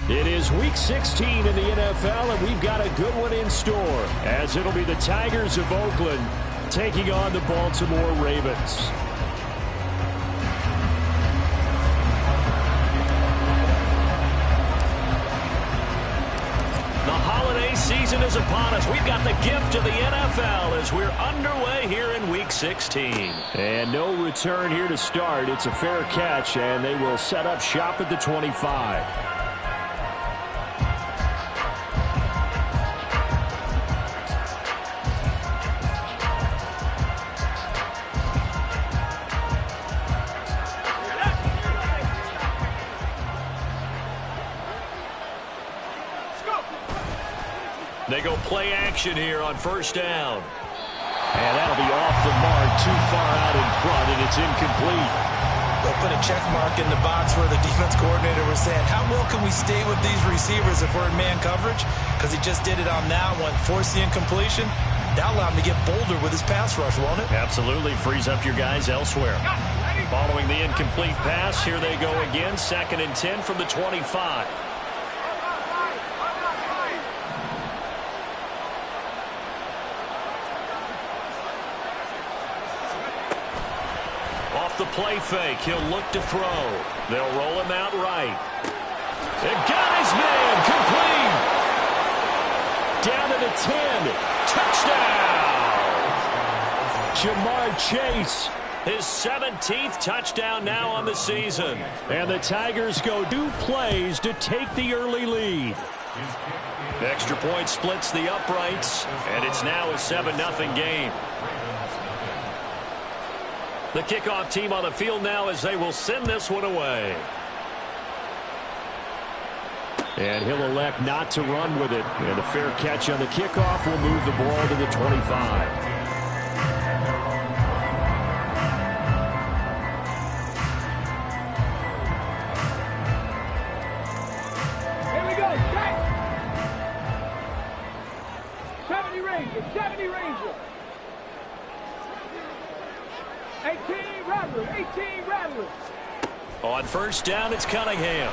It is Week 16 in the NFL, and we've got a good one in store, as it'll be the Tigers of Oakland taking on the Baltimore Ravens. The holiday season is upon us. We've got the gift of the NFL as we're underway here in Week 16. And no return here to start. It's a fair catch, and they will set up shop at the 25. They go play action here on first down. And that'll be off the mark, too far out in front, and it's incomplete. They'll put a check mark in the box where the defense coordinator was saying, how well can we stay with these receivers if we're in man coverage? Because he just did it on that one, forced the incompletion. That'll allow him to get bolder with his pass rush, won't it? Absolutely, frees up your guys elsewhere. Following the incomplete pass, here they go again, 2nd and 10 from the 25. The play fake. He'll look to throw. They'll roll him out right. They got his man. Complete. Down to the 10. Touchdown. Jamar Chase. His 17th touchdown now on the season. And the Tigers go 2 plays to take the early lead. Extra point splits the uprights. And it's now a 7-0 game. The kickoff team on the field now as they will send this one away. And he'll elect not to run with it. And a fair catch on the kickoff will move the ball to the 25. Here we go. 70 Rangers. 70 Rangers. 18 Rattlers, 18 Rattlers. On first down, it's Cunningham.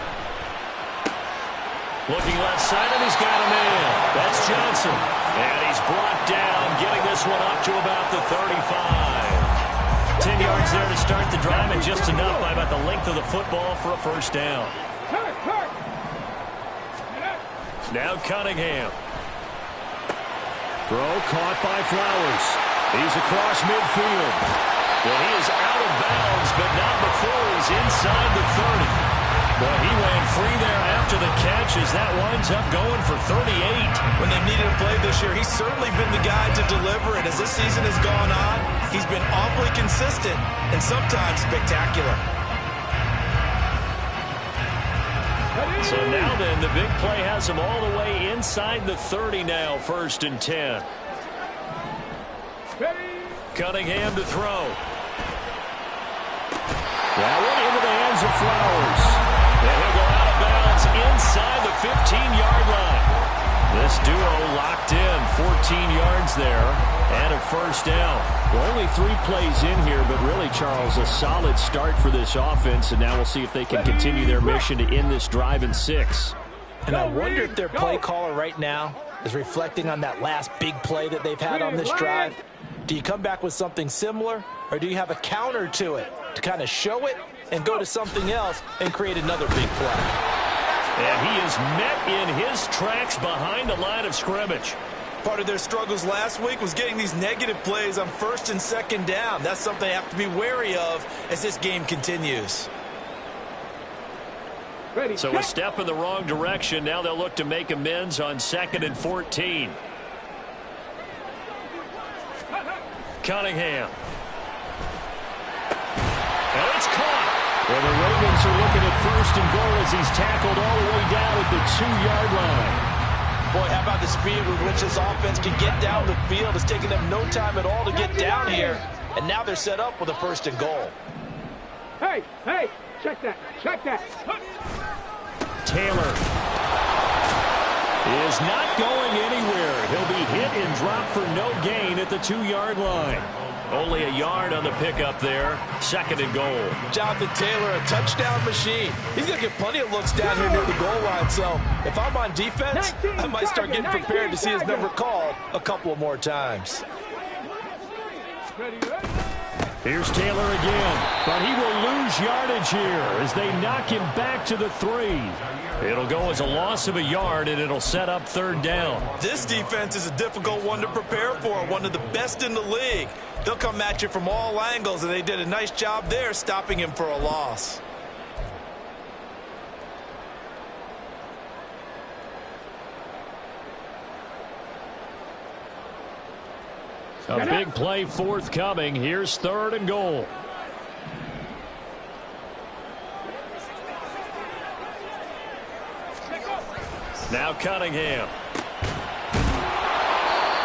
Looking left side, and he's got a man. That's Johnson. And he's brought down, getting this one up to about the 35. 10 yards there to start the drive, and just enough by about the length of the football for a first down. Now Cunningham. Throw caught by Flowers. He's across midfield. Well, he is out of bounds, but not before he's inside the 30. Well, he ran free there after the catch as that winds up going for 38. When they needed a play this year, he's certainly been the guy to deliver. And as this season has gone on, he's been awfully consistent and sometimes spectacular. So now then, the big play has him all the way inside the 30 now, 1st and 10. Cunningham to throw. That one into the hands of Flowers. And he'll go out of bounds inside the 15-yard line. This duo locked in, 14 yards there, and a first down. Well, only 3 plays in here, but really, Charles, a solid start for this offense, and now we'll see if they can continue their mission to end this drive in 6. And I wonder if their play caller right now is reflecting on that last big play that they've had on this drive. Do you come back with something similar, or do you have a counter to it to kind of show it and go to something else and create another big play? And he is met in his tracks behind the line of scrimmage. Part of their struggles last week was getting these negative plays on 1st and 2nd down. That's something they have to be wary of as this game continues. So a step in the wrong direction. Now they'll look to make amends on 2nd and 14. Cunningham. And it's caught. Well, the Ravens are looking at 1st and goal as he's tackled all the way down at the 2-yard line. Boy, how about the speed with which this offense can get down the field? It's taking them no time at all to get down here. And now they're set up with a 1st and goal. Hey, check that, check that. Taylor is not going anywhere. He'll be hit and dropped for no gain at the 2-yard line. Only a yard on the pickup there. 2nd and goal. Jonathan Taylor, a touchdown machine. He's going to get plenty of looks down here near the goal line. So if I'm on defense, I might start getting prepared to see his number called a couple of more times. Here's Taylor again, but he will lose yardage here as they knock him back to the 3. It'll go as a loss of a yard, and it'll set up 3rd down. This defense is a difficult one to prepare for, one of the best in the league. They'll come at you from all angles, and they did a nice job there stopping him for a loss. A big play forthcoming. Here's 3rd and goal. Now Cunningham.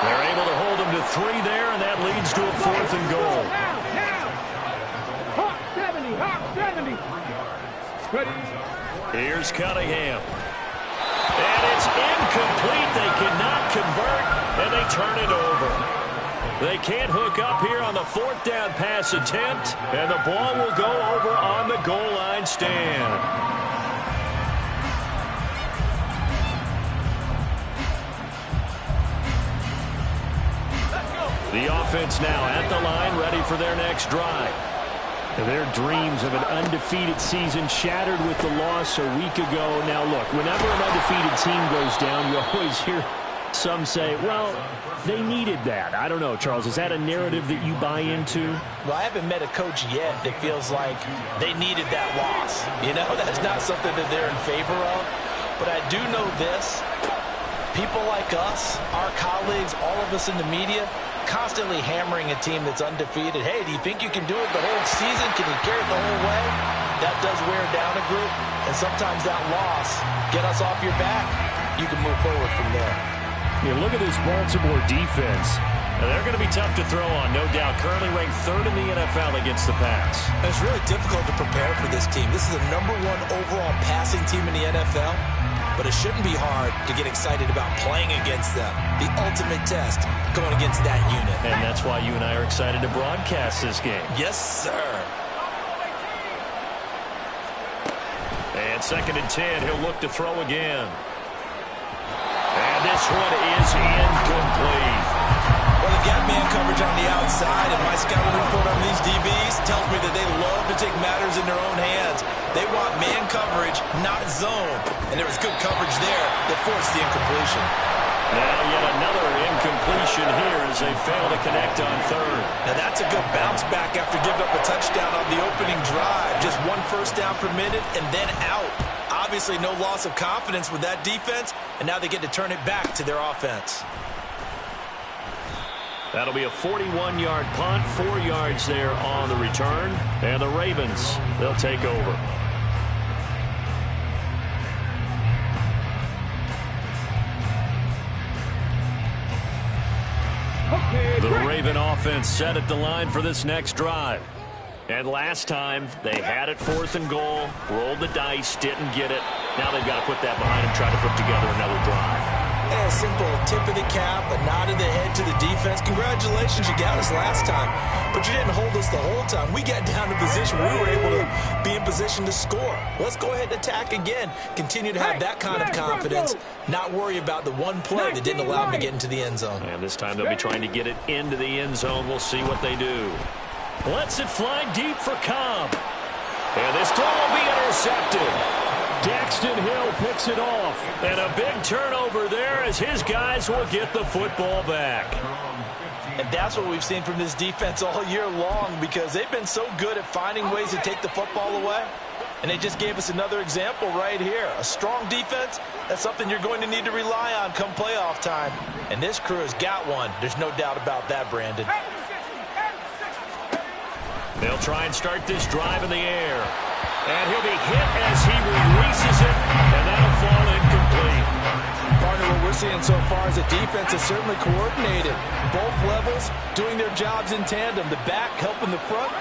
They're able to hold him to 3 there, and that leads to a 4th and goal. Hawk 70, Hawk 70. Here's Cunningham. And it's incomplete. They cannot convert, and they turn it over. They can't hook up here on the 4th down pass attempt, and the ball will go over on the goal line stand. The offense now at the line, ready for their next drive. Their dreams of an undefeated season shattered with the loss a week ago. Now, look, whenever an undefeated team goes down, you always hear some say, well, they needed that. I don't know, Charles. Is that a narrative that you buy into? Well, I haven't met a coach yet that feels like they needed that loss. You know, that's not something that they're in favor of. But I do know this. People like us, our colleagues, all of us in the media, constantly hammering a team that's undefeated. Hey, do you think you can do it the whole season? Can you carry it the whole way? That does wear down a group. And sometimes that loss, get us off your back, you can move forward from there. You look at this Baltimore defense. They're going to be tough to throw on, no doubt. Currently ranked 3rd in the NFL against the pass. And it's really difficult to prepare for this team. This is the #1 overall passing team in the NFL. But it shouldn't be hard to get excited about playing against them. The ultimate test going against that unit. And that's why you and I are excited to broadcast this game. Yes, sir. And 2nd and 10, he'll look to throw again. And this one is incomplete. Well, they got man coverage on the outside, and my scouting report on these DBs tells me that they love to take matters in their own hands. They want man coverage, not zone. And there was good coverage there that forced the incompletion. Now yet another incompletion here as they fail to connect on 3rd. Now that's a good bounce back after giving up a touchdown on the opening drive. Just 1 first down per minute and then out. Obviously no loss of confidence with that defense, and now they get to turn it back to their offense. That'll be a 41-yard punt, 4 yards there on the return. And the Ravens, they'll take over. The Raven offense set at the line for this next drive. And last time, they had it 4th and goal, rolled the dice, didn't get it. Now they've got to put that behind them, try to put together another drive. Yeah, a simple tip of the cap, a nod of the head to the defense. Congratulations, you got us last time. But you didn't hold us the whole time. We got down to position. We were able to be in position to score. Let's go ahead and attack again. Continue to have that kind of confidence. Not worry about the one play that didn't allow them to get into the end zone. And this time they'll be trying to get it into the end zone. We'll see what they do. Lets it fly deep for Cobb. And this throw will be intercepted. Daxton Hill picks it off. And a big turnover there as his guys will get the football back. And that's what we've seen from this defense all year long, because they've been so good at finding ways to take the football away. And they just gave us another example right here. A strong defense, that's something you're going to need to rely on come playoff time. And this crew has got one. There's no doubt about that, Brandon. They'll try and start this drive in the air. And he'll be hit as he releases it, and that'll fall incomplete. Partner, what we're seeing so far is a defense is certainly coordinated. Both levels doing their jobs in tandem. The back helping the front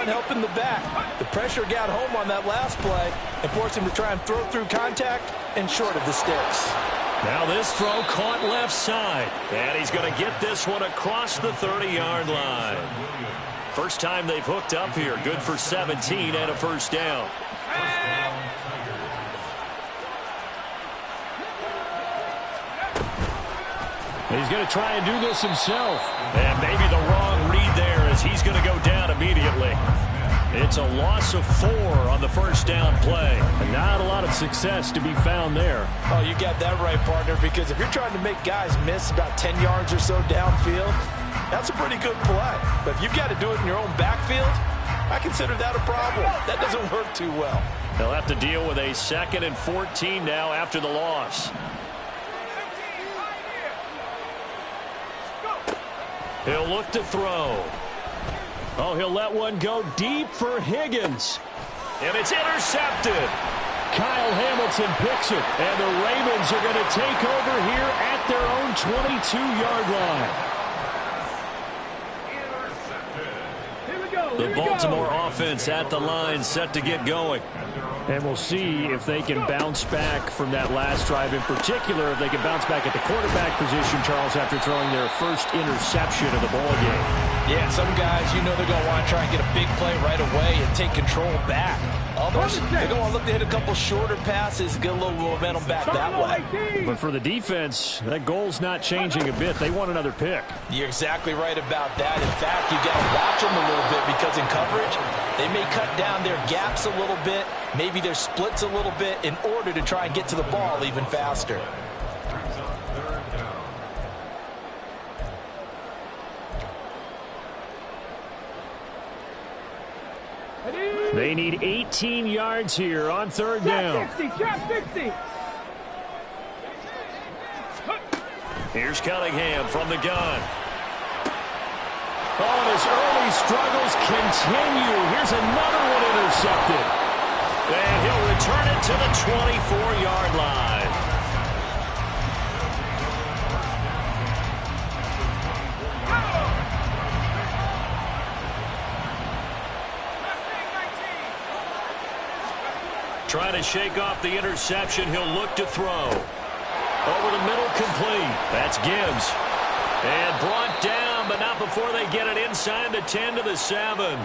helping the back. The pressure got home on that last play and forced him to try and throw through contact and short of the sticks. Now this throw caught left side. And he's going to get this one across the 30-yard line. First time they've hooked up here. Good for 17 and a first down. He's going to try and do this himself. And maybe the wrong read there as he's going to go down immediately. It's a loss of 4 on the first down play. Not a lot of success to be found there. Oh, you got that right, partner, because if you're trying to make guys miss about 10 yards or so downfield, that's a pretty good play. But if you've got to do it in your own backfield, I consider that a problem. That doesn't work too well. They'll have to deal with a 2nd and 14 now after the loss. He'll look to throw. Oh, he'll let one go deep for Higgins. And it's intercepted. Kyle Hamilton picks it. And the Ravens are going to take over here at their own 22-yard line. The Baltimore offense at the line, set to get going. And we'll see if they can bounce back from that last drive, in particular, if they can bounce back at the quarterback position, Charles, after throwing their first interception of the ballgame. Yeah, some guys, you know they're going to want to try and get a big play right away and take control back. Others, they're going to look to hit a couple shorter passes, get a little momentum back that way. But for the defense, that goal's not changing a bit. They want another pick. You're exactly right about that. In fact, you got to watch them a little bit because in coverage, they may cut down their gaps a little bit, maybe their splits a little bit in order to try and get to the ball even faster. They need 18 yards here on 3rd down. 60. Here's Cunningham from the gun. Oh, and his early struggles continue. Here's another one intercepted. And he'll return it to the 24-yard line. Trying to shake off the interception. He'll look to throw. Over the middle, complete. That's Gibbs. And brought down, but not before they get it inside the 10 to the 7.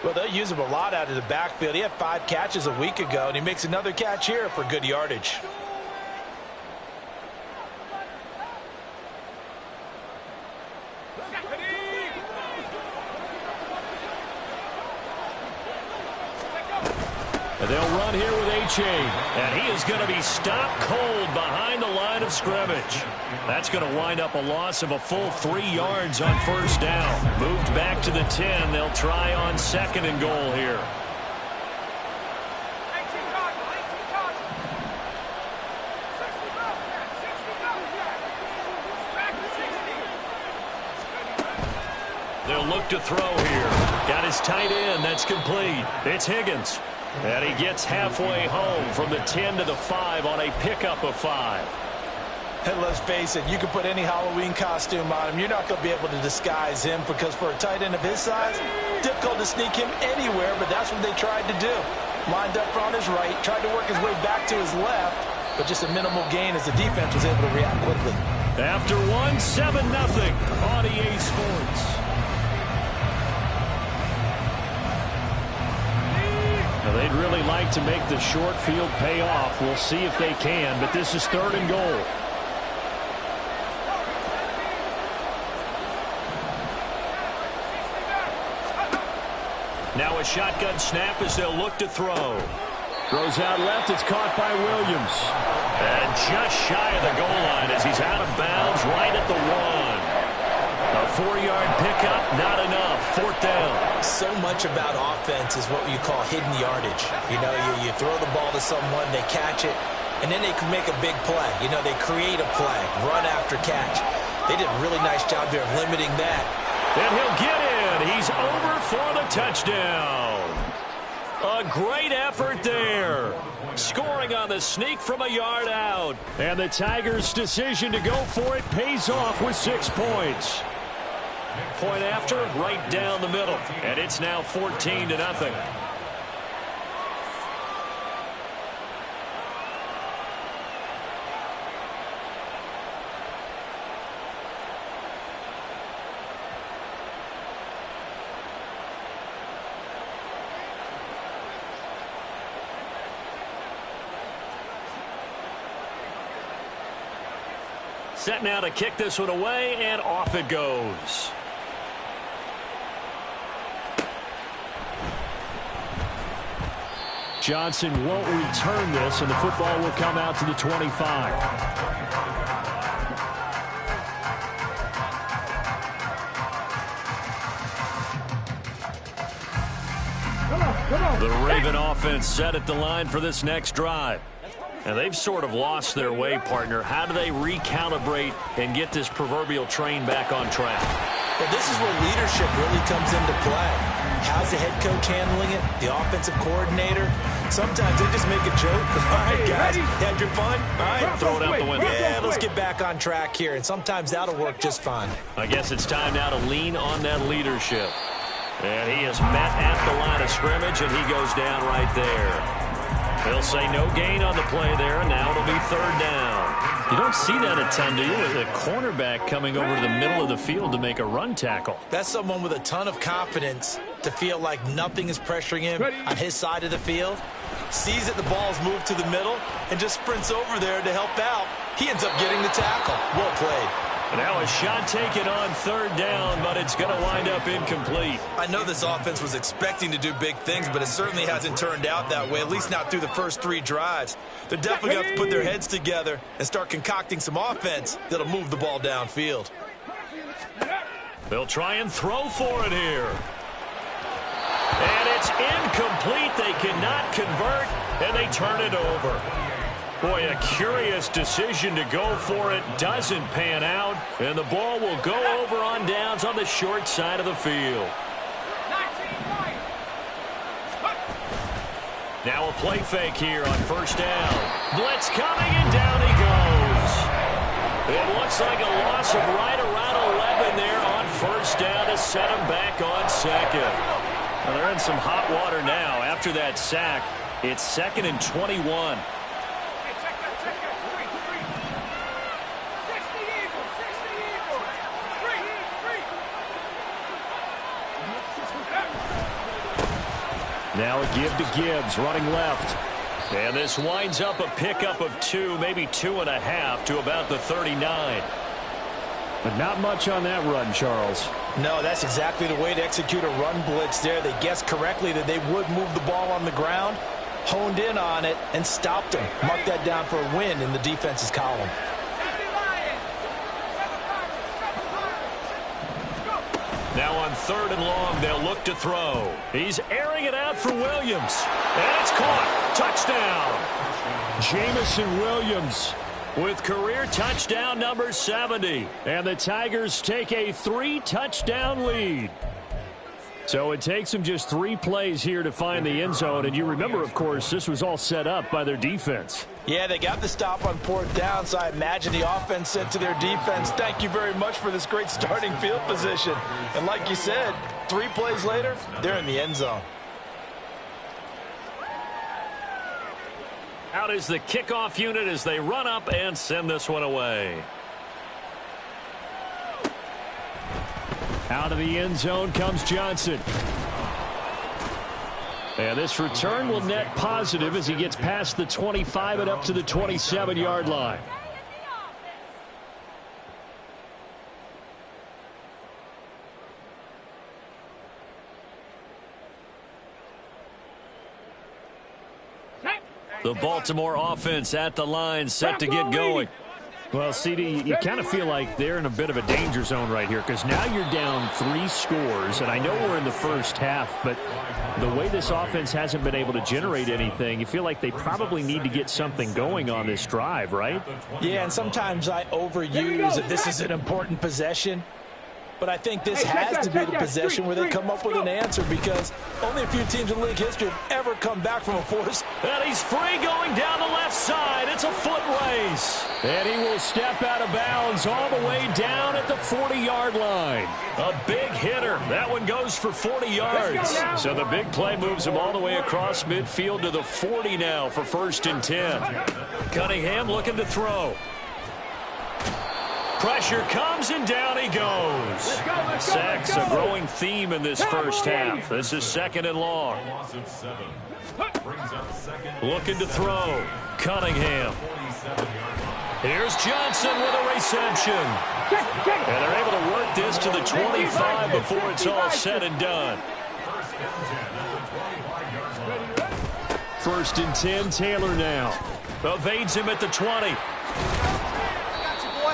Well, they'll use him a lot out of the backfield. He had 5 catches a week ago, and he makes another catch here for good yardage. And they'll run here with A-Chain. And he is going to be stopped cold behind the line of scrimmage. That's going to wind up a loss of a full 3 yards on first down. Moved back to the 10. They'll try on 2nd and goal here. They'll look to throw here. Got his tight end. That's complete. It's Higgins. And he gets halfway home from the 10 to the 5 on a pickup of 5. And let's face it, you can put any Halloween costume on him. You're not going to be able to disguise him because for a tight end of his size, difficult to sneak him anywhere, but that's what they tried to do. Lined up on his right, tried to work his way back to his left, but just a minimal gain as the defense was able to react quickly. After 7-0 on EA Sports. They'd really like to make the short field pay off. We'll see if they can, but this is 3rd and goal. Now a shotgun snap as they'll look to throw. Throws out left. It's caught by Williams. And just shy of the goal line as he's out of bounds right at the 1. A 4-yard pickup, not enough. 4th down. So much about offense is what you call hidden yardage. You know, you throw the ball to someone, they catch it, and then they can make a big play. You know, they create a play, run after catch. They did a really nice job there of limiting that. And he'll get in. He's over for the touchdown. A great effort there. Scoring on the sneak from a yard out. And the Tigers' decision to go for it pays off with 6 points. Point after, right down the middle. And it's now 14-0. Set now to kick this one away, and off it goes. Johnson won't return this, and the football will come out to the 25. The Raven offense set at the line for this next drive. And they've sort of lost their way, partner. How do they recalibrate and get this proverbial train back on track? Well, this is where leadership really comes into play. How's the head coach handling it? The offensive coordinator? Sometimes they just make a joke. All right, guys, had your fun? All right, throw it out the window. Yeah, let's get back on track here. And sometimes that'll work just fine. I guess it's time now to lean on that leadership. And he is met at the line of scrimmage, and he goes down right there. They'll say no gain on the play there, and now it'll be third down. You don't see that a ton, do you? With a cornerback coming over to the middle of the field to make a run tackle. That's someone with a ton of confidence to feel like nothing is pressuring him on his side of the field. Sees that the ball's moved to the middle and just sprints over there to help out. He ends up getting the tackle. Well played. Now a shot taken on third down, but it's going to wind up incomplete. I know this offense was expecting to do big things, but it certainly hasn't turned out that way, at least not through the first 3 drives. They're definitely going to have to put their heads together and start concocting some offense that'll move the ball downfield. They'll try and throw for it here. And it's incomplete. They cannot convert, and they turn it over. Boy, a curious decision to go for it. Doesn't pan out, and the ball will go over on downs on the short side of the field. Now a play fake here on first down. Blitz coming, and down he goes. It looks like a loss of right around 11 there on first down to set him back on second. Well, they're in some hot water now. After that sack, it's 2nd and 21. Now a give to Gibbs, running left. And this winds up a pickup of 2, maybe 2.5 to about the 39. But not much on that run, Charles. No, that's exactly the way to execute a run blitz there. They guessed correctly that they would move the ball on the ground, honed in on it, and stopped them. Mark that down for a win in the defense's column. Now on 3rd and long, they'll look to throw. He's airing it out for Williams. And it's caught. Touchdown. Jamison Williams with career touchdown number 70. And the Tigers take a 3-touchdown lead. So it takes them just 3 plays here to find the end zone. And you remember, of course, this was all set up by their defense. Yeah, they got the stop on 4th down, so I imagine the offense said to their defense, thank you very much for this great starting field position. And like you said, 3 plays later, they're in the end zone. Out is the kickoff unit as they run up and send this one away. Out of the end zone comes Johnson. And this return will net positive as he gets past the 25 and up to the 27-yard line. The Baltimore offense at the line, set to get going. Well, CD, you kind of feel like they're in a bit of a danger zone right here because now you're down 3 scores, and I know we're in the first half, but the way this offense hasn't been able to generate anything, you feel like they probably need to get something going on this drive, right? Yeah, and sometimes I overuse that this is an important possession. But I think this has to be the possession where they come up with an answer because only a few teams in league history have ever come back from a force. And he's free going down the left side. It's a foot race. And he will step out of bounds all the way down at the 40-yard line. A big hitter. That one goes for 40 yards. So the big play moves him all the way across midfield to the 40 now for 1st and 10. Cunningham looking to throw. Pressure comes, and down he goes. Sacks a growing theme in this first half. This is 2nd and long. Looking to throw. Cunningham. Here's Johnson with a reception. And they're able to work this to the 25 before it's all said and done. 1st and 10, Taylor now. Evades him at the 20.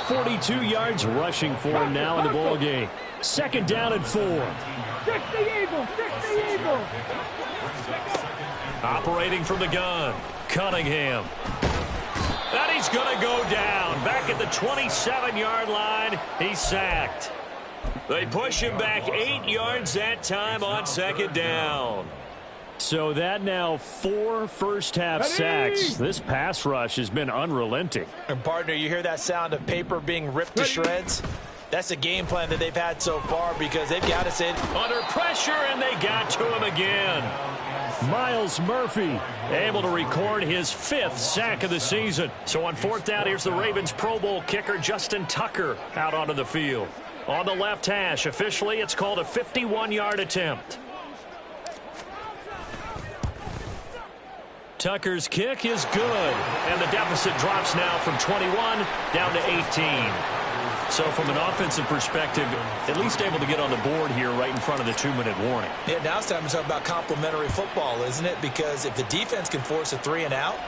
42 yards rushing for him now in the ball game. 2nd down and 4. Operating from the gun, Cunningham. And he's going to go down. Back at the 27-yard line, he's sacked. They push him back 8 yards that time on 2nd down. So that now 4 first-half sacks. This pass rush has been unrelenting. And, partner, you hear that sound of paper being ripped to shreds? That's the game plan that they've had so far because they've got us in. Under pressure, and they got to him again. Miles Murphy able to record his 5th sack of the season. So on 4th down, here's the Ravens Pro Bowl kicker Justin Tucker out onto the field. On the left hash, officially, it's called a 51-yard attempt. Tucker's kick is good, and the deficit drops now from 21 down to 18. So from an offensive perspective, at least able to get on the board here right in front of the 2-minute warning. Yeah, now it's time to talk about complementary football, isn't it? Because if the defense can force a 3-and-out,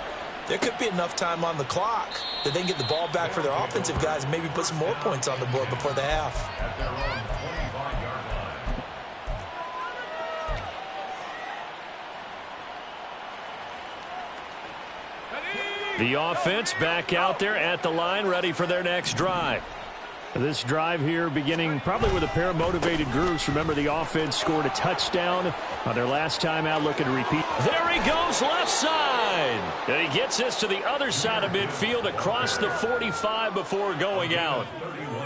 there could be enough time on the clock that they can get the ball back for their offensive guys and maybe put some more points on the board before the half. The offense back out there at the line, ready for their next drive. This drive here beginning probably with a pair of motivated groups. Remember, the offense scored a touchdown on their last time out, looking to repeat. There he goes, left side. And he gets us to the other side of midfield across the 45 before going out.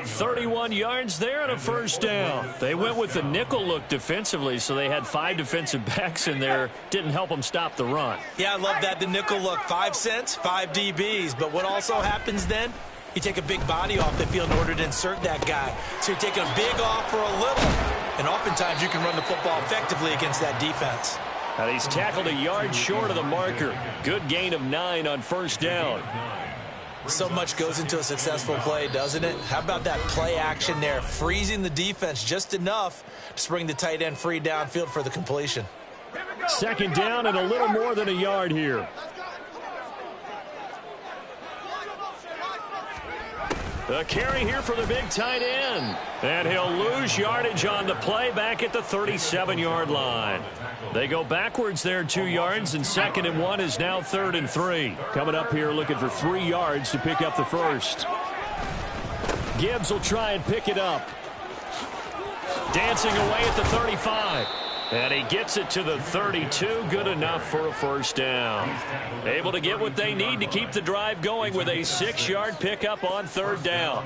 31 yards there and a 1st down. They went with the nickel look defensively, so they had 5 defensive backs in there. Didn't help them stop the run. Yeah, I love that, the nickel look. 5 cents, 5 DBs. But what also happens then? You take a big body off the field in order to insert that guy. So you're taking a big off for a little. And oftentimes you can run the football effectively against that defense. And he's tackled a yard short of the marker. Good gain of 9 on 1st down. So much goes into a successful play, doesn't it? How about that play action there? Freezing the defense just enough to bring the tight end free downfield for the completion. 2nd down and a little more than a yard here. A carry here for the big tight end. And he'll lose yardage on the play back at the 37-yard line. They go backwards there 2 yards, and 2nd and 1 is now 3rd and 3. Coming up here looking for 3 yards to pick up the 1st. Gibbs will try and pick it up. Dancing away at the 35. And he gets it to the 32. Good enough for a 1st down. Able to get what they need to keep the drive going with a 6-yard pickup on 3rd down.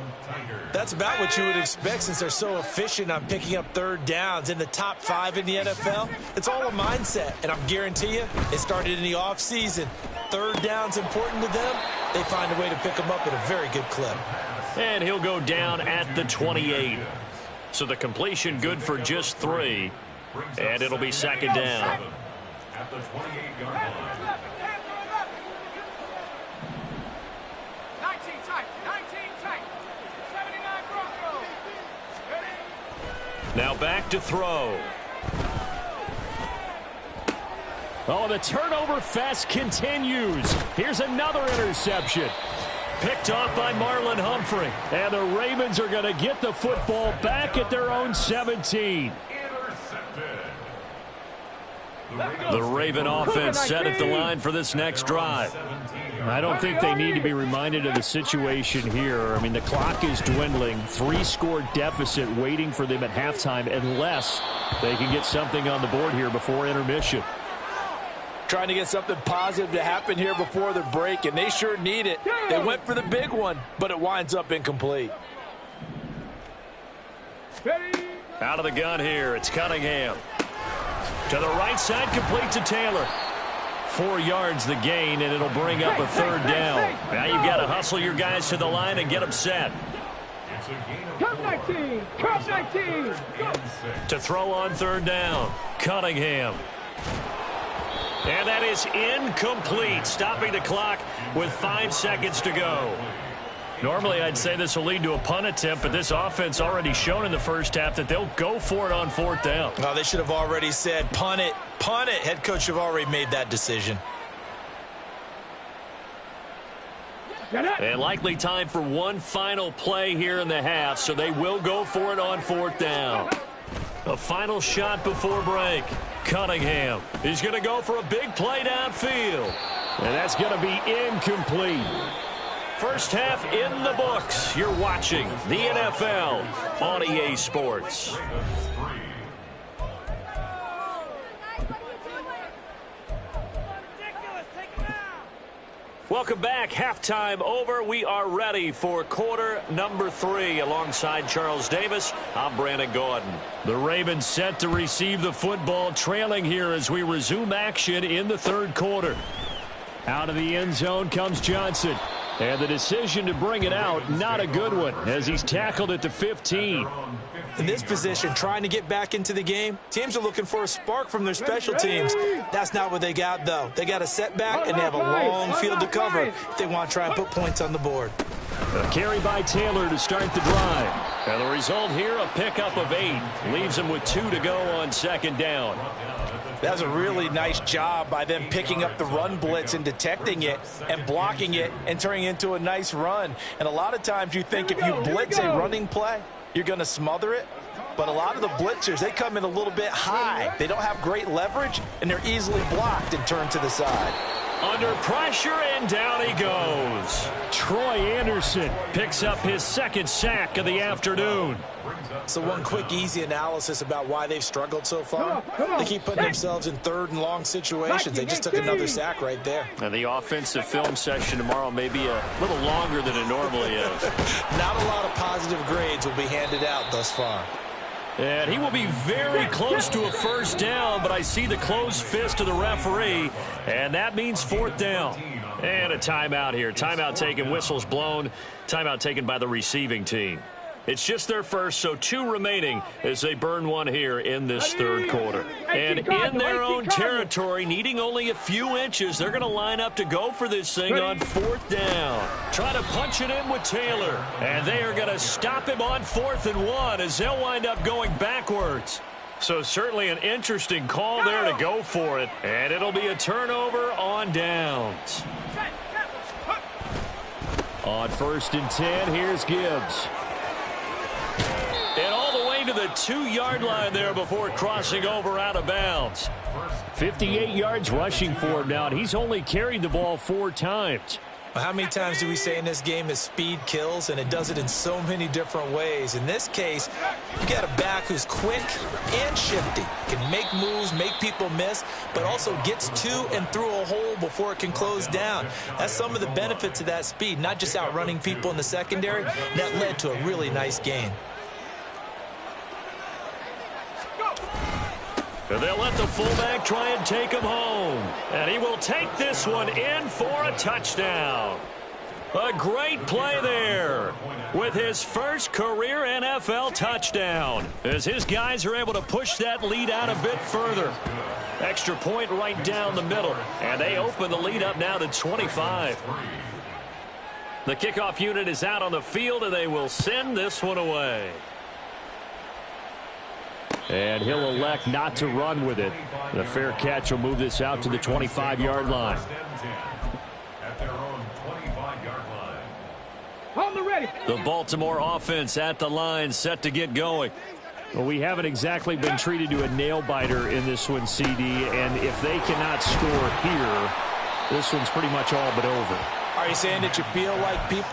That's about what you would expect since they're so efficient on picking up 3rd downs in the top 5 in the NFL. It's all a mindset, and I'm guarantee you it started in the offseason. 3rd down's important to them. They find a way to pick them up at a very good clip. And he'll go down at the 28. So the completion good for just 3. And it'll be 2nd down. At the 28-yard line. 19 tight. 79 Broncos. Now back to throw. Oh, the turnover fest continues. Here's another interception. Picked off by Marlon Humphrey. And the Ravens are going to get the football back at their own 17. The Raven offense set at the line for this next drive. I don't think they need to be reminded of the situation here. I mean, the clock is dwindling. 3-score deficit waiting for them at halftime unless they can get something on the board here before intermission. Trying to get something positive to happen here before the break, and they sure need it. They went for the big one, but it winds up incomplete. Out of the gun here, it's Cunningham. To the right side, complete to Taylor. 4 yards the gain, and it'll bring up a 3rd down. Now you've got to hustle your guys to the line and get them set. Come 19! Come 19! To throw on 3rd down, Cunningham. And that is incomplete, stopping the clock with 5 seconds to go. Normally, I'd say this will lead to a punt attempt, but this offense already shown in the first half that they'll go for it on fourth down. Oh, they should have already said, punt it, punt it. Head coach should have already made that decision. And likely time for one final play here in the half, so they will go for it on fourth down. A final shot before break. Cunningham is going to go for a big play downfield. And that's going to be incomplete. First half in the books. You're watching the NFL on EA Sports. Welcome back. Halftime over. We are ready for quarter number 3. Alongside Charles Davis, I'm Brandon Gordon. The Ravens set to receive the football, trailing here as we resume action in the third quarter. Out of the end zone comes Johnson. And the decision to bring it out, not a good one, as he's tackled at the 15. In this position, trying to get back into the game, teams are looking for a spark from their special teams. That's not what they got, though. They got a setback, and they have a long field to cover if they want to try and put points on the board. A carry by Taylor to start the drive. And the result here, a pickup of 8. Leaves them with 2 to go on second down. That was a really nice job by them picking up the run blitz and detecting it and blocking it and turning it into a nice run. And a lot of times you think if you blitz a running play, you're going to smother it. But a lot of the blitzers, they come in a little bit high. They don't have great leverage, and they're easily blocked and turned to the side. Under pressure, and down he goes. Troy Anderson picks up his second sack of the afternoon. So one quick, easy analysis about why they've struggled so far. They keep putting themselves in third and long situations. They just took another sack right there. And the offensive film session tomorrow may be a little longer than it normally is. Not a lot of positive grades will be handed out thus far. And he will be very close to a first down, but I see the closed fist of the referee, and that means fourth down. And a timeout here. Timeout taken, whistles blown. Timeout taken by the receiving team. It's just their first, so 2 remaining as they burn one here in this third quarter. And in their own territory, needing only a few inches, they're going to line up to go for this thing on fourth down. Try to punch it in with Taylor. And they are going to stop him on 4th and 1 as they'll wind up going backwards. So certainly an interesting call there to go for it. And it'll be a turnover on downs. On 1st and 10, here's Gibbs. And all the way to the 2-yard line there before crossing over out of bounds. 58 yards rushing for him now, and he's only carried the ball 4 times. How many times do we say in this game that speed kills, and it does it in so many different ways? In this case, you got a back who's quick and shifty, can make moves, make people miss, but also gets to and through a hole before it can close down. That's some of the benefits of that speed, not just outrunning people in the secondary. That led to a really nice gain. And they'll let the fullback try and take him home. And he will take this one in for a touchdown. A great play there with his first career NFL touchdown as his guys are able to push that lead out a bit further. Extra point right down the middle. And they open the lead up now to 25. The kickoff unit is out on the field, and they will send this one away. And he'll elect not to run with it. The fair catch will move this out to the 25-yard line. The Baltimore offense at the line, set to get going. Well, we haven't exactly been treated to a nail-biter in this one, CD, and if they cannot score here, this one's pretty much all but over. Are you saying that you feel like people...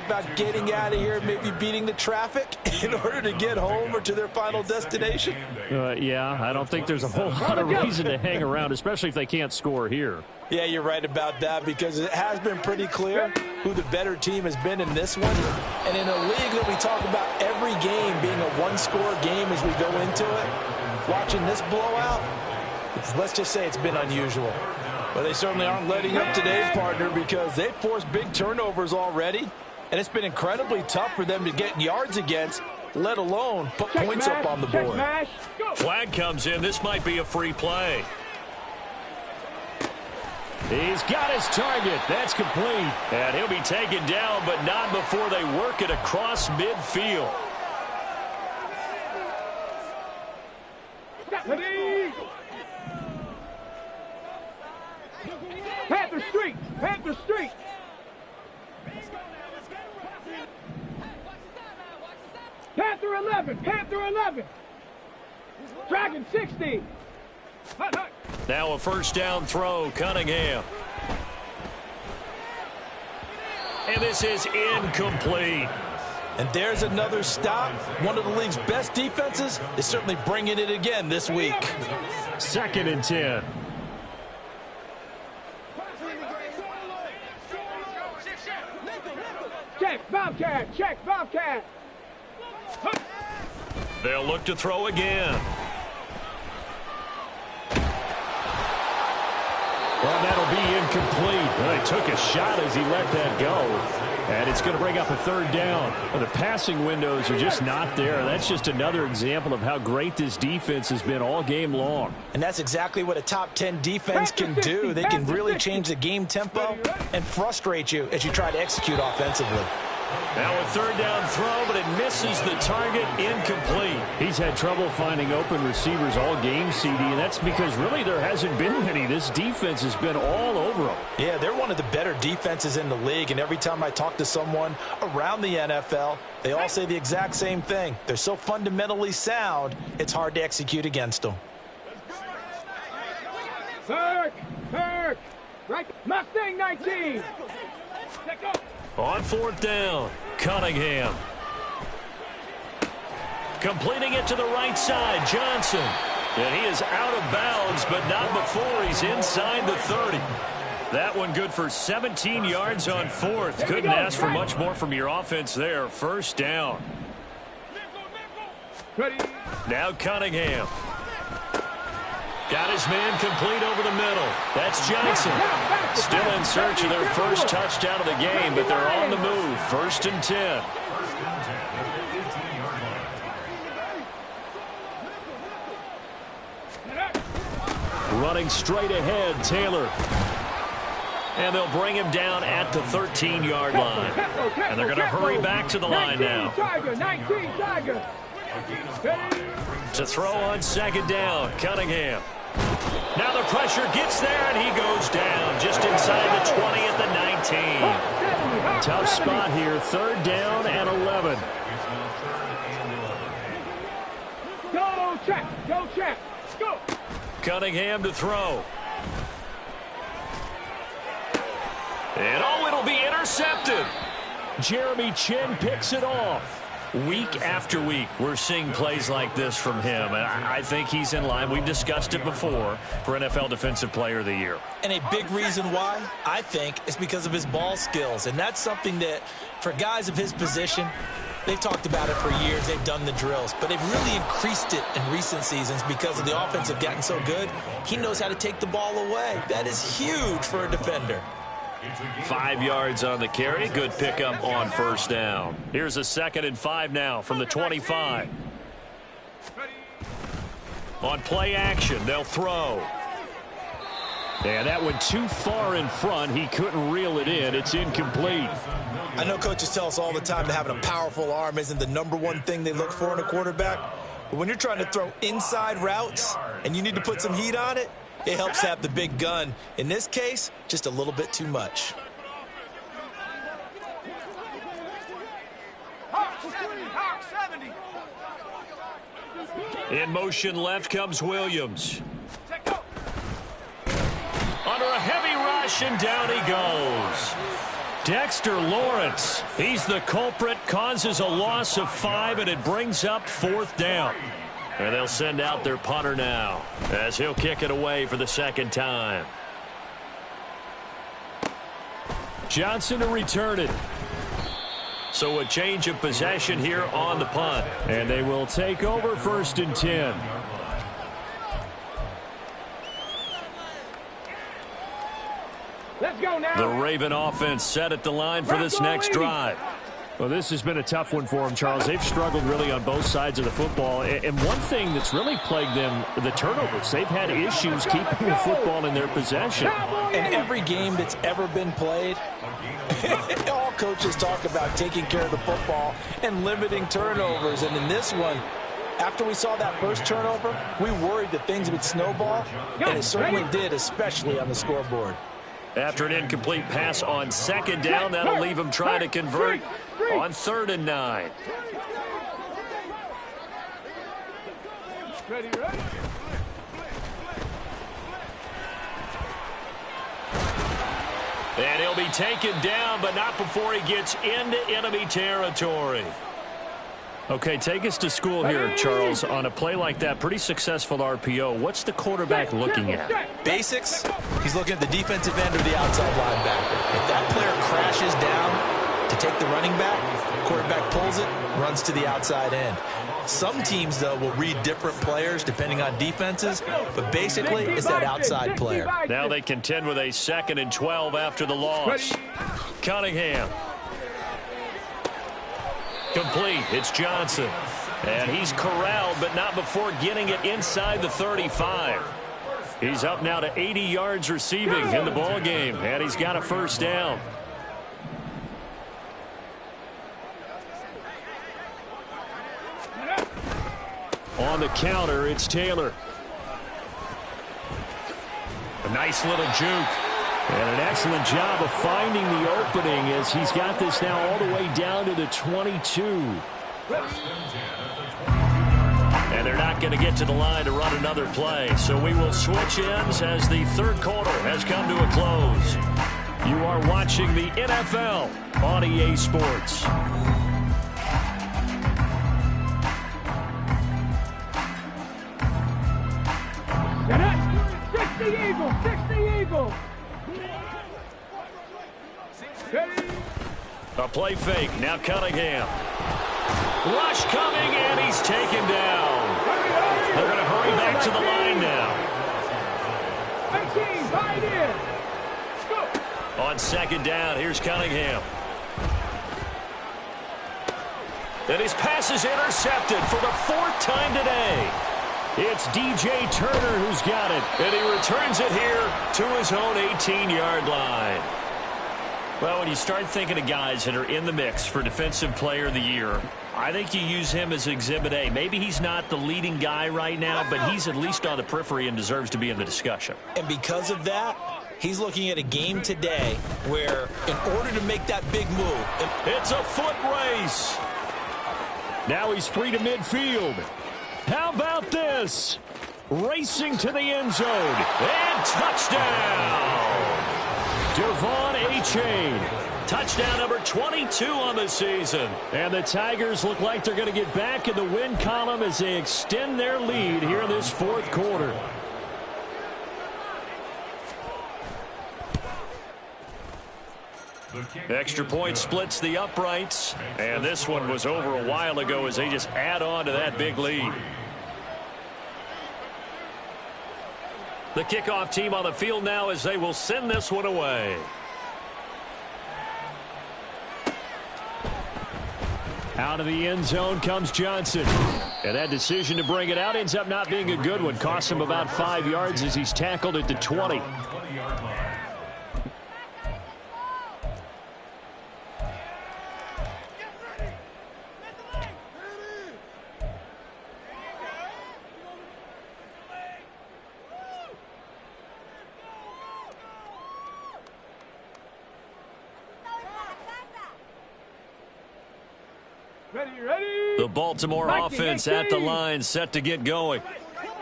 about getting out of here, maybe beating the traffic in order to get home or to their final destination? Yeah, I don't think there's a whole lot of reason to hang around, especially if they can't score here. Yeah, you're right about that, because it has been pretty clear who the better team has been in this one. And in a league that we talk about every game being a one-score game as we go into it, watching this blowout, let's just say it's been unusual. But they certainly aren't letting up today, partner, because they've forced big turnovers already, and it's been incredibly tough for them to get yards against, let alone put points up on the board. Flag comes in. This might be a free play. He's got his target. That's complete. And he'll be taken down, but not before they work it across midfield. Panther Street! Panther Street! Panther 11! Panther 11! Dragon 60! Now a first down throw, Cunningham. And this is incomplete. And there's another stop. One of the league's best defenses is certainly bringing it again this week. 2nd and 10. Check, Bobcat! Check, Bobcat! They'll look to throw again. Well, that'll be incomplete. Well, he took a shot as he let that go. And it's going to bring up a 3rd down. Well, the passing windows are just not there. That's just another example of how great this defense has been all game long. And that's exactly what a top 10 defense can do. They can really change the game tempo and frustrate you as you try to execute offensively. Now a 3rd down throw, but it misses the target, incomplete. He's had trouble finding open receivers all game, CD, and that's because really there hasn't been many. This defense has been all over them. Yeah, they're one of the better defenses in the league, and every time I talk to someone around the NFL, they all say the exact same thing. They're so fundamentally sound, it's hard to execute against them. Kirk! Kirk! Right, Mustang 19! On 4th down, Cunningham. Completing it to the right side, Johnson. And he is out of bounds, but not before he's inside the 30. That one good for 17 yards on 4th. Couldn't ask for much more from your offense there. 1st down. Now Cunningham. Got his man complete over the middle. That's Johnson. Still in search of their first touchdown of the game, but they're on the move. 1st and 10. Running straight ahead, Taylor. And they'll bring him down at the 13-yard line. And they're going to hurry back to the line now. To throw on 2nd down, Cunningham. Now the pressure gets there, and he goes down just inside the 20 at the 19. Tough spot here, 3rd down and 11. Go check, go check, go. Cunningham to throw. And oh, it'll be intercepted. Jeremy Chin picks it off. Week after week, we're seeing plays like this from him, and I think he's in line. We've discussed it before for NFL Defensive Player of the Year. And a big reason why, I think, is because of his ball skills. And that's something that, for guys of his position, they've talked about it for years. They've done the drills. But they've really increased it in recent seasons because of the offense have gotten so good. He knows how to take the ball away. That is huge for a defender. 5 yards on the carry. Good pickup on 1st down. Here's a 2nd and 5 now from the 25. On play action, they'll throw. And that went too far in front. He couldn't reel it in. It's incomplete. I know coaches tell us all the time that having a powerful arm isn't the #1 thing they look for in a quarterback. But when you're trying to throw inside routes and you need to put some heat on it, it helps have the big gun. In this case, just a little bit too much. In motion left comes Williams. Under a heavy rush, and down he goes. Dexter Lawrence, he's the culprit, causes a loss of 5, and it brings up 4th down. And they'll send out their punter now as he'll kick it away for the 2nd time. Johnson to return it. So a change of possession here on the punt. And they will take over 1st and 10. Let's go now. The Raven offense set at the line for this next drive. Well, this has been a tough one for them, Charles. They've struggled really on both sides of the football. And one thing that's really plagued them, the turnovers. They've had issues keeping the football in their possession. In every game that's ever been played, all coaches talk about taking care of the football and limiting turnovers. And in this one, after we saw that first turnover, we worried that things would snowball, and it certainly did, especially on the scoreboard. After an incomplete pass on 2nd down, that'll leave them trying to convert on 3rd and 9. Ready. And he'll be taken down, but not before he gets into enemy territory. Okay, take us to school here, Charles. On a play like that, pretty successful RPO. What's the quarterback looking at? Basics, he's looking at the defensive end or the outside linebacker. If that player crashes down to take the running back, quarterback pulls it, runs to the outside end. Some teams, though, will read different players depending on defenses, but basically it's that outside player. Now they contend with a 2nd and 12 after the loss. Cunningham. Complete. It's Johnson. And he's corralled, but not before getting it inside the 35. He's up now to 80 yards receiving in the ball game, and he's got a 1st down. On the counter, it's Taylor. A nice little juke. And an excellent job of finding the opening as he's got this now all the way down to the 22. And they're not going to get to the line to run another play. So we will switch ends as the 3rd quarter has come to a close. You are watching the NFL on EA Sports. Six the Eagle. 60 Eagle. A play fake. Now Cunningham. Rush coming, and he's taken down. They're going to hurry back to the line now. 18, right in. Go. On 2nd down, here's Cunningham. And his pass is intercepted for the 4th time today. It's DJ Turner who's got it. And he returns it here to his own 18-yard line. Well, when you start thinking of guys that are in the mix for Defensive Player of the Year, I think you use him as Exhibit A. Maybe he's not the leading guy right now, but he's at least on the periphery and deserves to be in the discussion. And because of that, he's looking at a game today where in order to make that big move, it's a foot race. Now he's free to midfield. How about this? Racing to the end zone. And touchdown. Devon A-Chain. Touchdown number 22 on the season. And the Tigers look like they're going to get back in the win column as they extend their lead here in this 4th quarter. Extra point splits the uprights. And this one was over a while ago as they just add on to that big lead. The kickoff team on the field now as they will send this one away. Out of the end zone comes Johnson. And that decision to bring it out ends up not being a good one. Costs him about 5 yards as he's tackled at the 20. Ready. The Baltimore offense at the line, set to get going.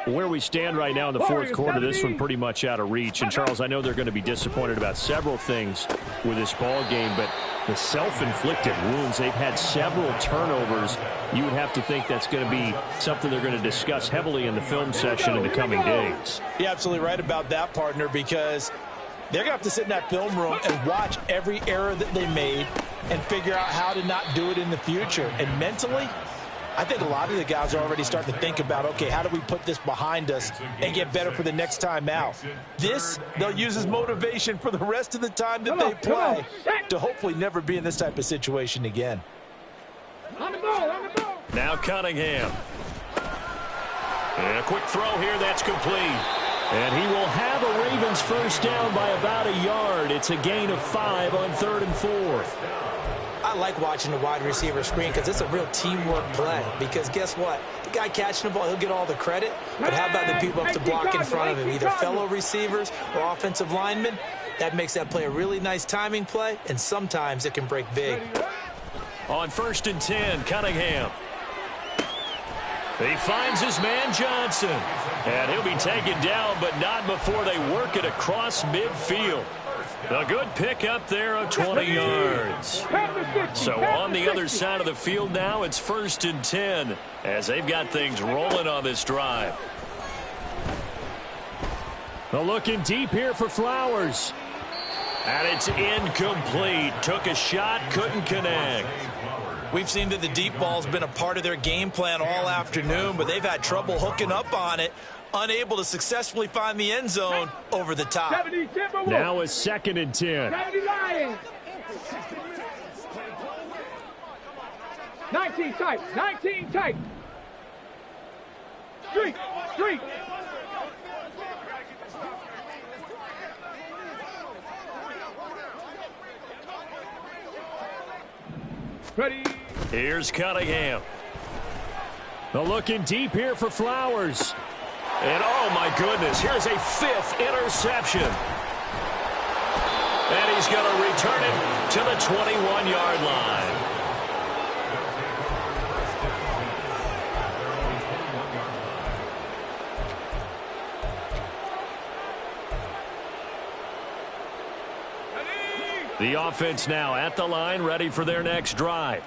Where we stand right now in the fourth quarter, this one pretty much out of reach. And, Charles, I know they're going to be disappointed about several things with this ball game, but the self-inflicted wounds, they've had several turnovers. You would have to think that's going to be something they're going to discuss heavily in the film session in the coming days. You're absolutely right about that, partner, because they're going to have to sit in that film room and watch every error that they made and figure out how to not do it in the future. And mentally, I think a lot of the guys are already starting to think about, okay, how do we put this behind us and get better for the next time out? This, they'll use as motivation for the rest of the time that they play to hopefully never be in this type of situation again. On the ball, on the ball. Now Cunningham. And a quick throw here, that's complete. And he will have a Ravens first down by about a yard. It's a gain of 5 on 3rd and 4. I like watching the wide receiver screen because it's a real teamwork play. Because guess what? The guy catching the ball, he'll get all the credit. But how about the people up the block in front of him, either fellow receivers or offensive linemen? That makes that play a really nice timing play, and sometimes it can break big. On 1st and 10, Cunningham. He finds his man Johnson. And he'll be taken down, but not before they work it across midfield. A good pickup there of 20 yards. So on the other side of the field now, it's 1st and 10 as they've got things rolling on this drive. Well, looking deep here for Flowers. And it's incomplete. Took a shot, couldn't connect. We've seen that the deep ball's been a part of their game plan all afternoon, but they've had trouble hooking up on it, unable to successfully find the end zone over the top. Now a 2nd and 10. 19 tight, 19 tight. Street, street. Ready. Here's Cunningham. Well, looking deep here for Flowers. And oh my goodness, here's a 5th interception. And he's going to return it to the 21-yard line. The offense now at the line, ready for their next drive.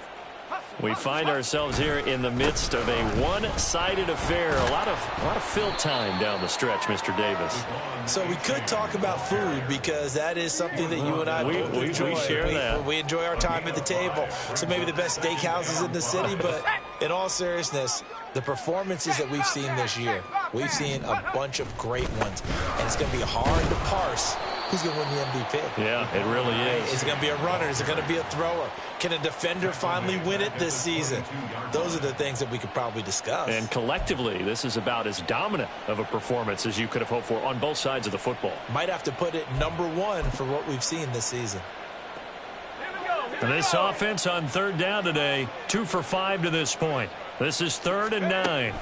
We find ourselves here in the midst of a one-sided affair. A lot of fill time down the stretch, Mr. Davis. So we could talk about food because that is something that you and I both enjoy. We share that. We enjoy our time at the table. So maybe the best steakhouses in the city, but in all seriousness, the performances that we've seen this year, we've seen a bunch of great ones. And it's going to be hard to parse who's going to win the MVP. Yeah, it really is. Is it going to be a runner? Is it going to be a thrower? Can a defender finally win it this season? Those are the things that we could probably discuss. And collectively, this is about as dominant of a performance as you could have hoped for on both sides of the football. Might have to put it #1 for what we've seen this season. And this offense on 3rd down today, 2 for 5 to this point. This is 3rd and 9.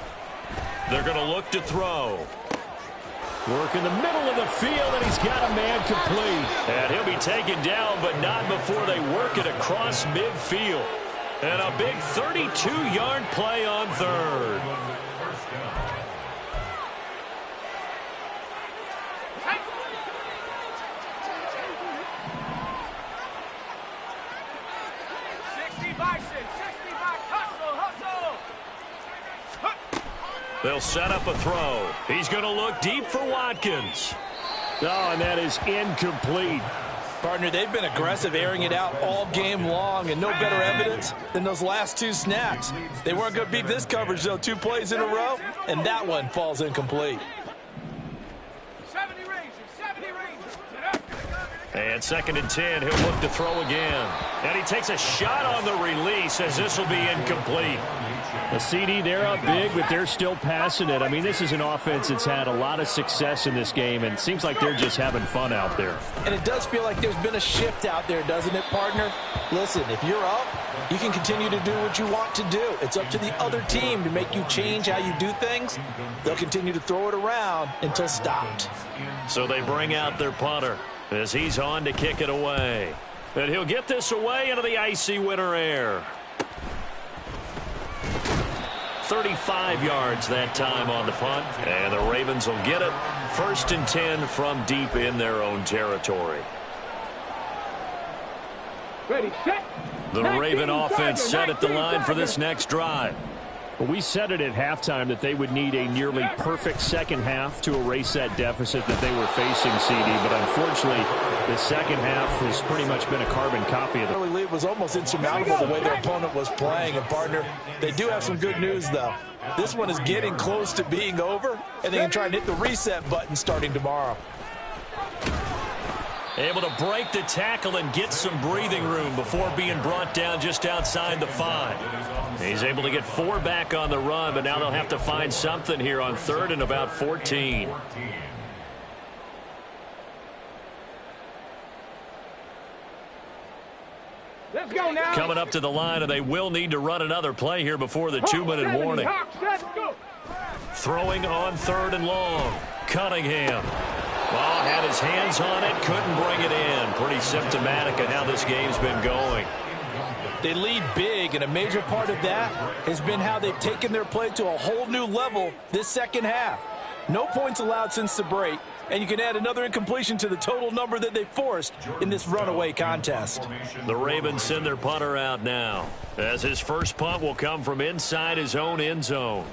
They're going to look to throw. Work in the middle of the field, and he's got a man complete. And he'll be taken down, but not before they work it across midfield. And a big 32-yard play on 3rd. They'll set up a throw. He's going to look deep for Watkins. Oh, and that is incomplete. Partner, they've been aggressive, airing it out all game long, and no better evidence than those last 2 snaps. They weren't going to beat this coverage, though, 2 plays in a row, and that one falls incomplete. And 2nd and 10, he'll look to throw again. And he takes a shot on the release as this will be incomplete. The CD, they're up big, but they're still passing it. I mean, this is an offense that's had a lot of success in this game, and it seems like they're just having fun out there. And it does feel like there's been a shift out there, doesn't it, partner? Listen, if you're up, you can continue to do what you want to do. It's up to the other team to make you change how you do things. They'll continue to throw it around until stopped. So they bring out their punter as he's on to kick it away. And he'll get this away into the icy winter air. 35 yards that time on the punt. And the Ravens will get it. 1st and 10 from deep in their own territory. Ready, set. The Raven offense set at the line for this next drive. Well, we said it at halftime that they would need a nearly perfect second half to erase that deficit that they were facing, CD. But unfortunately, the second half has pretty much been a carbon copy of the early lead. Was almost insurmountable the way their opponent was playing. And, partner, they do have some good news, though. This one is getting close to being over, and they can try and hit the reset button starting tomorrow. Able to break the tackle and get some breathing room before being brought down just outside the 5. He's able to get 4 back on the run, but now they'll have to find something here on 3rd and about 14. Let's go now. Coming up to the line, and they will need to run another play here before the 2-minute warning. Throwing on 3rd and long. Cunningham. Well, had his hands on it, couldn't bring it in. Pretty symptomatic of how this game's been going. They lead big, and a major part of that has been how they've taken their play to a whole new level this second half. No points allowed since the break, and you can add another incompletion to the total number that they forced in this runaway contest. The Ravens send their punter out now, as his first punt will come from inside his own end zone.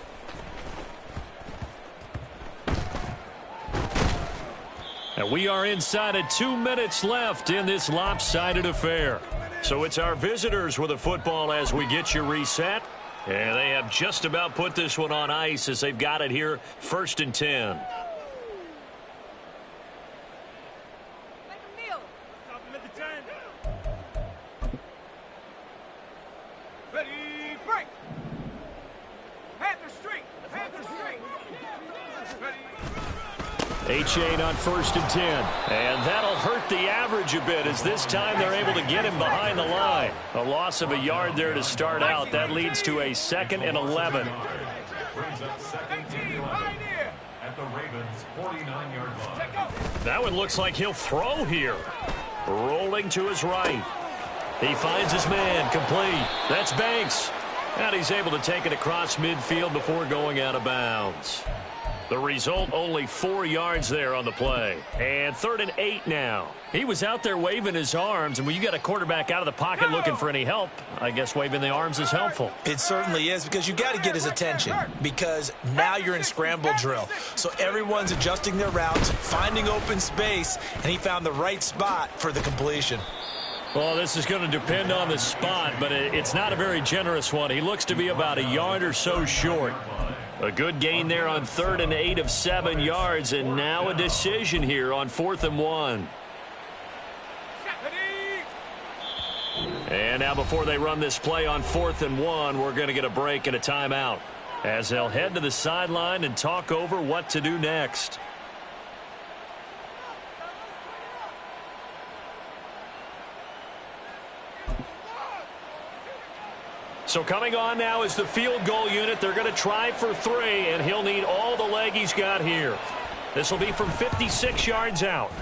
And we are inside of 2 minutes left in this lopsided affair. So it's our visitors with the football as we get you reset. And they have just about put this one on ice as they've got it here, 1st and 10. Ready, break. Panther Street. Panther Street. H8 on 1st and 10. And that'll hurt the average a bit as this time they're able to get him behind the line. A loss of a yard there to start out. That leads to a 2nd and 11. That one looks like he'll throw here. Rolling to his right. He finds his man, complete. That's Banks. And he's able to take it across midfield before going out of bounds. The result, only 4 yards there on the play. And 3rd and 8 now. He was out there waving his arms, and when you got a quarterback out of the pocket looking for any help, I guess waving the arms is helpful. It certainly is, because you got to get his attention, because now you're in scramble drill. So everyone's adjusting their routes, finding open space, and he found the right spot for the completion. Well, this is going to depend on the spot, but it's not a very generous one. He looks to be about a yard or so short. A good gain there on 3rd and 8 of 7 yards, and now a decision here on 4th and 1. And now before they run this play on 4th and 1, we're going to get a break and a timeout as they'll head to the sideline and talk over what to do next. So coming on now is the field goal unit. They're going to try for 3, and he'll need all the leg he's got here. This will be from 56 yards out.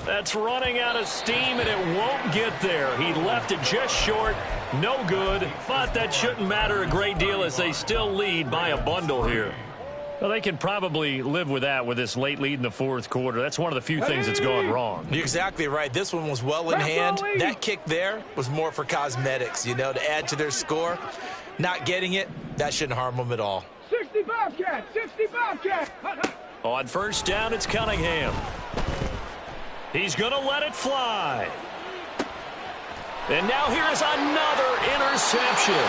That's running out of steam, and it won't get there. He left it just short. No good, but that shouldn't matter a great deal as they still lead by a bundle here. Well, they can probably live with that with this late lead in the 4th quarter. That's one of the few things that's gone wrong. You're exactly right. This one was well in hand. That kick there was more for cosmetics, you know, to add to their score. Not getting it, that shouldn't harm them at all. 60 Bobcat, 60 Bobcat. On 1st down, it's Cunningham. He's going to let it fly. And now here is another interception.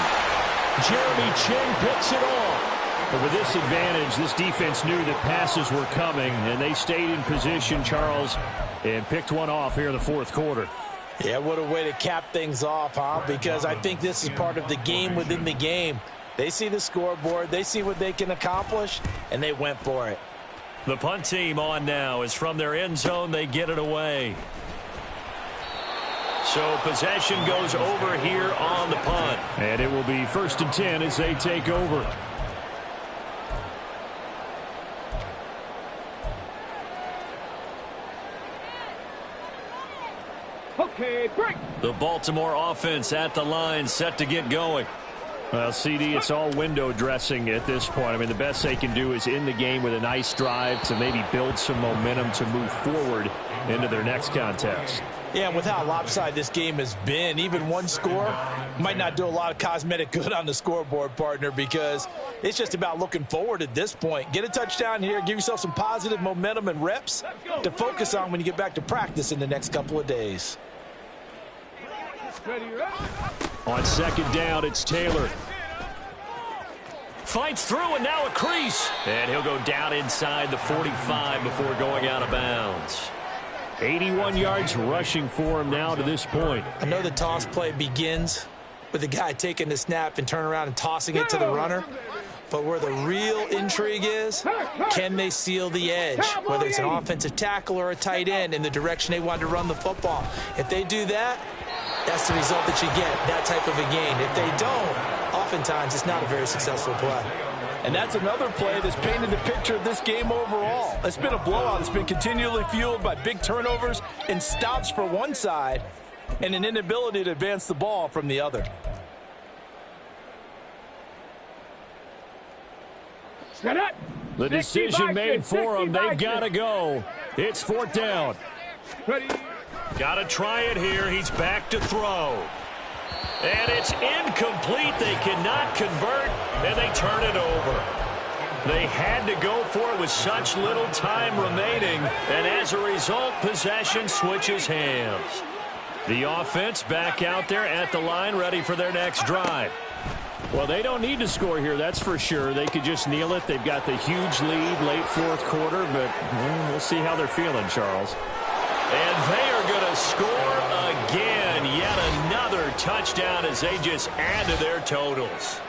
Jeremy Chinn picks it off. But with this advantage, this defense knew that passes were coming, and they stayed in position, Charles, and picked one off here in the 4th quarter. Yeah, what a way to cap things off, huh? Because I think this is part of the game within the game. They see the scoreboard, they see what they can accomplish, and they went for it. The punt team on now is from their end zone. They get it away. So possession goes over here on the punt. And it will be 1st and 10 as they take over. Okay, break. The Baltimore offense at the line, set to get going. Well, CD, it's all window dressing at this point. I mean, the best they can do is end the game with a nice drive to maybe build some momentum to move forward into their next contest. Yeah, and with how lopsided this game has been, even one score might not do a lot of cosmetic good on the scoreboard, partner, because it's just about looking forward at this point. Get a touchdown here, give yourself some positive momentum and reps to focus on when you get back to practice in the next couple of days. On second down, it's Taylor. Fights through, and now a crease. And he'll go down inside the 45 before going out of bounds. 81 yards rushing for him now to this point. I know the toss play begins with the guy taking the snap and turning around and tossing it to the runner. But where the real intrigue is, can they seal the edge? Whether it's an offensive tackle or a tight end in the direction they want to run the football. If they do that, that's the result that you get, that type of a gain. If they don't, oftentimes it's not a very successful play. And that's another play that's painted the picture of this game overall. It's been a blowout. It's been continually fueled by big turnovers and stops for one side and an inability to advance the ball from the other. The decision made for them. They've got to go. It's fourth down. Got to try it here. He's back to throw. And it's incomplete. They cannot convert, and they turn it over. They had to go for it with such little time remaining, and as a result, possession switches hands. The offense back out there at the line, ready for their next drive. Well, they don't need to score here, that's for sure. They could just kneel it. They've got the huge lead late fourth quarter, but we'll see how they're feeling, Charles. And they are going to score again. Yet another touchdown as they just add to their totals.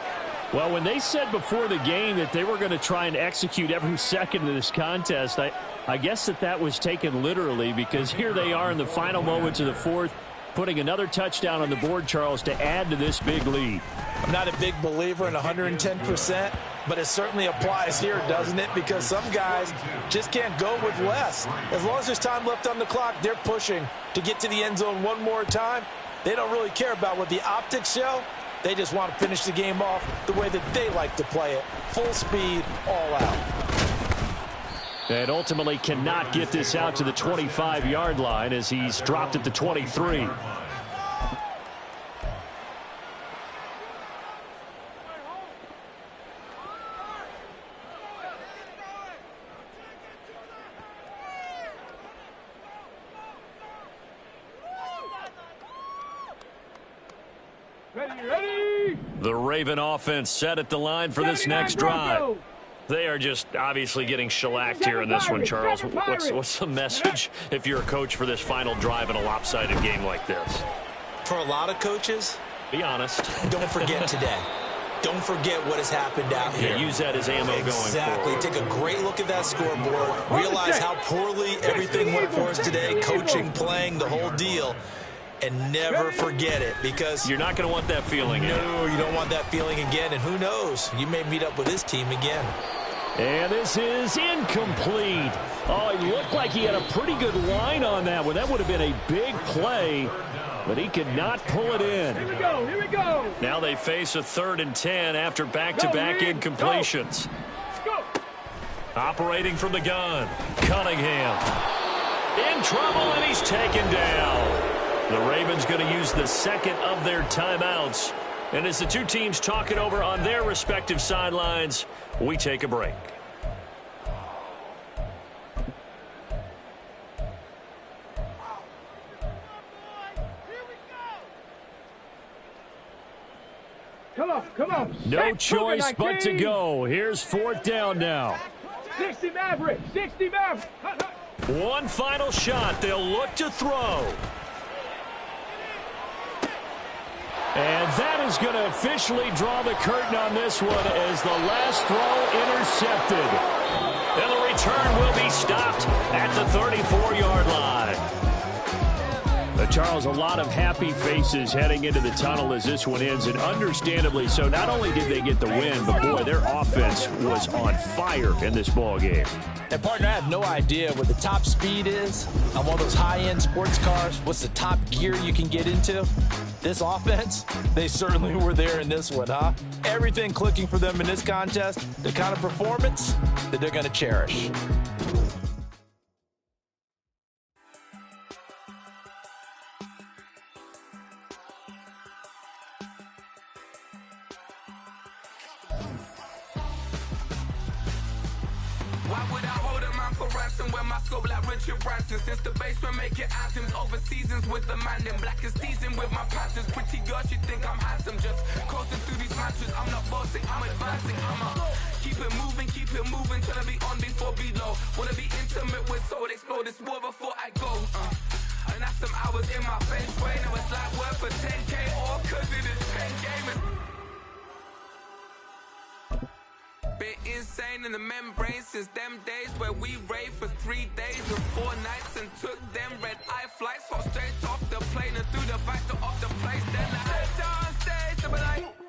Well, when they said before the game that they were going to try and execute every second of this contest, I guess that was taken literally, because here they are in the final moments of the fourth, putting another touchdown on the board, Charles, to add to this big lead. I'm not a big believer in 110%, but it certainly applies here, doesn't it? Because some guys just can't go with less. As long as there's time left on the clock, they're pushing to get to the end zone one more time. They don't really care about what the optics show. They just want to finish the game off the way that they like to play it. Full speed, all out. And ultimately cannot get this out to the 25-yard line as he's dropped at the 23. Ready. The Raven offense set at the line for this next drive. They are just obviously getting shellacked here in this one, Charles. What's the message if you're a coach for this final drive in a lopsided game like this? For a lot of coaches, be honest. Don't forget today. Don't forget what has happened out here. Yeah, use that as ammo going forward. Exactly. Take a great look at that scoreboard. Realize how poorly everything went for us today. Coaching, playing, the whole deal. And never forget it, because you're not going to want that feeling again. No, you don't want that feeling again. And who knows? You may meet up with this team again. And this is incomplete. Oh, he looked like he had a pretty good line on that one. That would have been a big play, but he could not pull it in. Here we go. Here we go. Now they face a 3rd and 10 after back-to-back incompletions. Go. Operating from the gun, Cunningham. In trouble, and he's taken down. The Ravens going to use the second of their timeouts. And as the two teams talk it over on their respective sidelines, we take a break. Come on, come on. No choice but to go. Here's fourth down now. 60 Maverick, 60 Maverick. One final shot. They'll look to throw. And that is going to officially draw the curtain on this one as the last throw intercepted. And the return will be stopped at the 34-yard line. Charles, a lot of happy faces heading into the tunnel as this one ends, and understandably so. Not only did they get the win, but, boy, their offense was on fire in this ball game. And, partner, I have no idea what the top speed is on one of those high-end sports cars. What's the top gear you can get into? This offense, they certainly were there in this one, huh? Everything clicking for them in this contest, the kind of performance that they're going to cherish. Since the basement making anthems over seasons with the man in black is seasoned with my patterns. Pretty girls, you think I'm handsome, just coasting through these matches. I'm not bossing, I'm advancing. Keep it moving, trying to be on before below. Wanna be intimate with soul, explode this war before I go. And that's some hours in my face way. Now it's like work for 10K or cause it is 10 gamers. Been insane in the membrane since them days where we raved for 3 days and 4 nights and took them red eye flights, hot straight off the plane and through the back door of the place. Then I head on stage to be like.